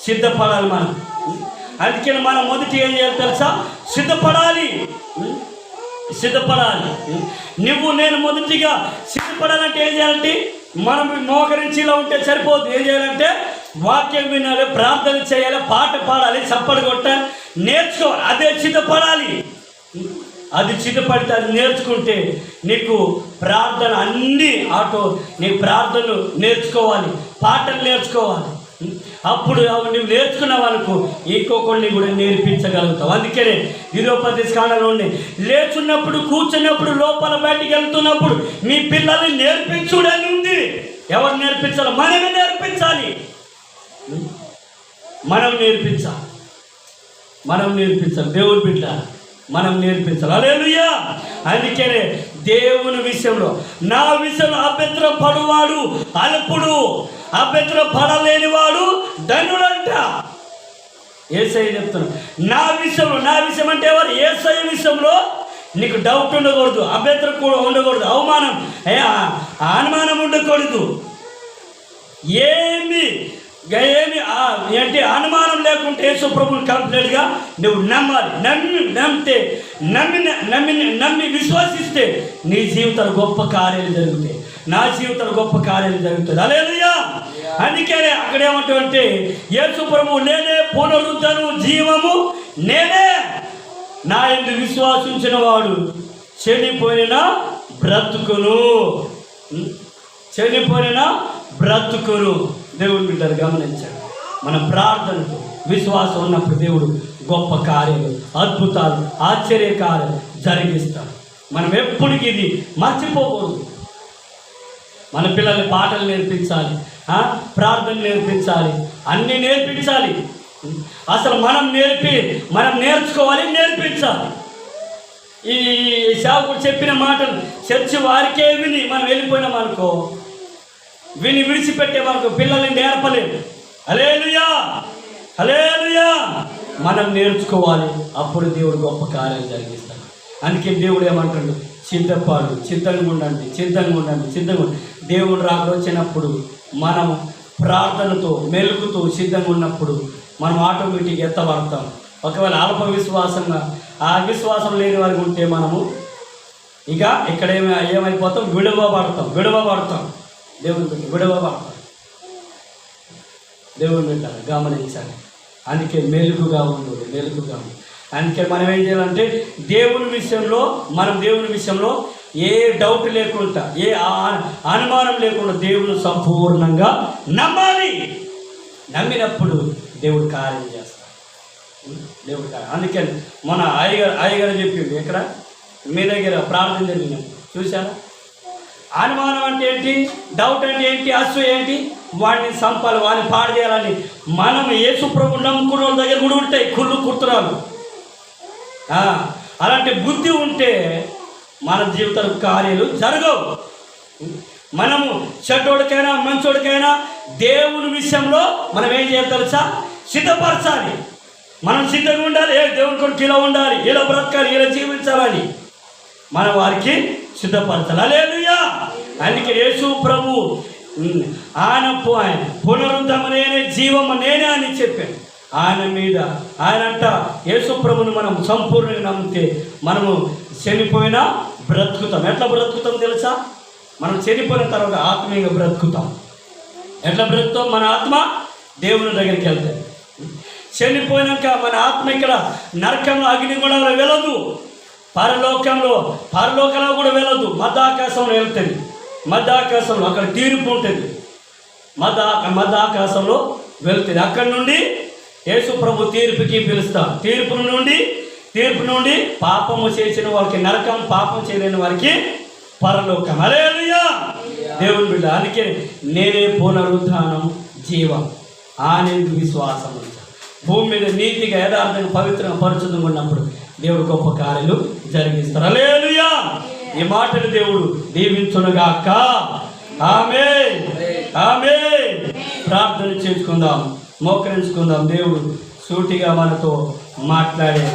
సిద్ధపడాలి మనం. అందుకని మనం మొదటి ఏం చేయాలి తెలుసా? సిద్ధపడాలి. నువ్వు నేను మొదటిగా సిద్ధపడాలంటే ఏం చేయాలంటే, మనం మోకరించి ఇలా ఉంటే సరిపోదు. ఏం చేయాలంటే వాక్యం వినాలి, ప్రార్థన చేయాలి, పాట పాడాలి, చప్పలు కొట్టాలి, నేర్చుకోవాలి. అదే సిద్ధపడాలి. అది సిద్ధపడితే అది నేర్చుకుంటే నీకు ప్రార్థన అన్నీ నీ ప్రార్థనలు నేర్చుకోవాలి, పాటలు నేర్చుకోవాలి. అప్పుడు నువ్వు నేర్చుకున్నావనుకో ఇంకొకరిని కూడా నేర్పించగలుగుతావు. అందుకనే హితోపదేశ కాండంలో లేచున్నప్పుడు, కూర్చున్నప్పుడు, లోపల బయటికి వెళ్తున్నప్పుడు మీ పిల్లల్ని నేర్పించుడని ఉంది. ఎవరు నేర్పించాలి? మనమే నేర్పించాలి. మనం నేర్పించాలి. దేవుని బిడ్డ మనం నేర్పించాలి. హల్లెలూయా. అందుకనే దేవుని విషయంలో, నా విషయంలో అభ్యంతరం పడువాడు అల్పుడు, అభ్యంతరం పడలేనివాడు ధనుడంట. యేసయ్య చెప్తున్నాడు. నా విషయం అంటే ఎవరు? యేసయ్య విషయంలో నీకు డౌట్ ఉండకూడదు, అభ్యంతరం కూడా ఉండకూడదు, అనుమానం ఉండకూడదు. ఏమి ఏంటి అనుమానం లేకుంటే యేసు ప్రభువుని కంప్లీట్గా నువ్వు నమ్మాలి. నమ్మి విశ్వసిస్తే నీ జీవితాలు గొప్ప కార్యాలు జరుగుతాయి, నా జీవితాలు గొప్ప కార్యాలు జరుగుతుంది. హల్లెలూయా. అందుకనే అక్కడ ఏమంటావంటే, యేసు ప్రభువు నేనే పునరుద్ధరణము జీవము నేనే, నా యందు విశ్వాసించిన వాడు చనిపోయిన బ్రతుకును. దేవుని బిడ్డలు గమనించాడు. మన ప్రార్థనకు విశ్వాసం ఉన్నప్పుడు దేవుడు గొప్ప కార్యాలు, అద్భుతాలు, ఆశ్చర్య కార్యాలు జరిగిస్తాడు. మనం ఎప్పటికీ ఇది మర్చిపోకూడదు. మన పిల్లల్ని పాటలు నేర్పించాలి, ప్రార్థన నేర్పించాలి, అన్నీ నేర్పించాలి. అసలు మనం నేర్చుకోవాలి, నేర్పించాలి. ఈ సేవకుడు చెప్పిన మాటలు చర్చి వారికే విని మనం వెళ్ళిపోయినాం అనుకో, విడిచిపెట్టే మనకు పిల్లల్ని నేర్పలేదు. హల్లెలూయా. మనం నేర్చుకోవాలి, అప్పుడు దేవుడు గొప్ప కార్యాలు జరిగిస్తాడు. అందుకే దేవుడు ఏమంటాడు? సిద్ధంగా ఉండండి. దేవుడు రాకొచ్చినప్పుడు మనం ప్రార్థనతో మెలుగుతూ సిద్ధంగా ఉన్నప్పుడు మనం ఆటోమేటిక్గా ఎత్తబడతాం. ఒకవేళ అల్ప విశ్వాసంగా ఆ విశ్వాసం లేని వారికి ఉంటే మనము ఇక ఇక్కడ ఏమైపోతాం? విడవబడతాం. దేవుని బిడ్డ గమనించాలి. అందుకే మెలుగుగా ఉండు. అందుకే మనం ఏం చేయాలంటే దేవుని విషయంలో ఏ డౌట్ లేకుండా, ఏ అనుమానం లేకుండా దేవుని సంపూర్ణంగా నమ్మాలి. నమ్మినప్పుడు దేవుడు కార్యం చేస్తాడు. అందుకని మన అయ్యగారు చెప్పింది, ఎక్కడ మీ దగ్గర ప్రార్థన జరిగిన చూసారా? అనుమానం అంటే ఏంటి? డౌట్ అంటే ఏంటి? అసూయ ఏంటి? వాడిని సంపాలి, వాడిని పాడు చేయాలని. మనం యేసు ప్రభువుని నమ్ముకున్న వాళ్ళ దగ్గర కూడా ఉంటాయి కుళ్ళు కుర్తురాలు. అలాంటి బుద్ధి ఉంటే మన జీవితాల కార్యాలు జరగవు. మనము చెడ్డోడికైనా మంచోడికైనా దేవుని విషయంలో మనం ఏం చేయాలి తెలుసా? సిద్ధపరచాలి. మనం సిద్ధంగా ఉండాలి. దేవుని కొరకు ఇలా ఉండాలి, ఇలా బ్రతకాలి, ఇలా జీవించాలని మనం వారికి సిద్ధపరచాలి. హల్లెలూయా. అందుకే యేసు ప్రభు ఆయన పునరుద్ధరణ నేనే, జీవము నేనే అని చెప్పాను. ఆయనంట యేసు ప్రభుని మనం సంపూర్ణంగా నమ్మితే మనము చనిపోయినా బ్రతుకుతాం. ఎట్లా బ్రతుకుతాం తెలుసా? మనం చనిపోయిన తర్వాత ఆత్మీయంగా బ్రతుకుతాం. ఎట్లా బ్రతుకుతాం? మన ఆత్మ దేవుని దగ్గరికి వెళ్తాయి. చనిపోయినాక మన ఆత్మ ఇక్కడ నరకంలో, అగ్నిగుండంలో వెళ్ళదు, పరలోకంలో కూడా వెళ్ళదు, మధ్యాకాశంలో వెళ్తుంది. మధ్యాకాశంలో అక్కడ తీర్పు ఉంటుంది. మధ్యాకాశంలో వెళ్తుంది. అక్కడి నుండి యేసు ప్రభు తీర్పుకి పిలుస్తాం. తీర్పు నుండి పాపము చేసిన వారికి నరకం, పాపం చేయలేని వారికి పరలోకం. హల్లెలూయా. దేవుని బిడ్డ అందుకే నేనే పునరుద్ధానం జీవం ఆనంద విశ్వాసం. భూమి మీద నీతిగా, యథార్థంగా, పవిత్రంగా, పరిశుద్ధంగా ఉన్నప్పుడు దేవుడు గొప్ప కార్యాలు జరిగిస్తారు. హల్లెలూయా. ఈ మాటలు దేవుడు దీవించునుగాక. ఆమేన్. ప్రార్థన చేసుకుందాం, మోకరించుకుందాం. దేవుడు సూటిగా మనతో మాట్లాడే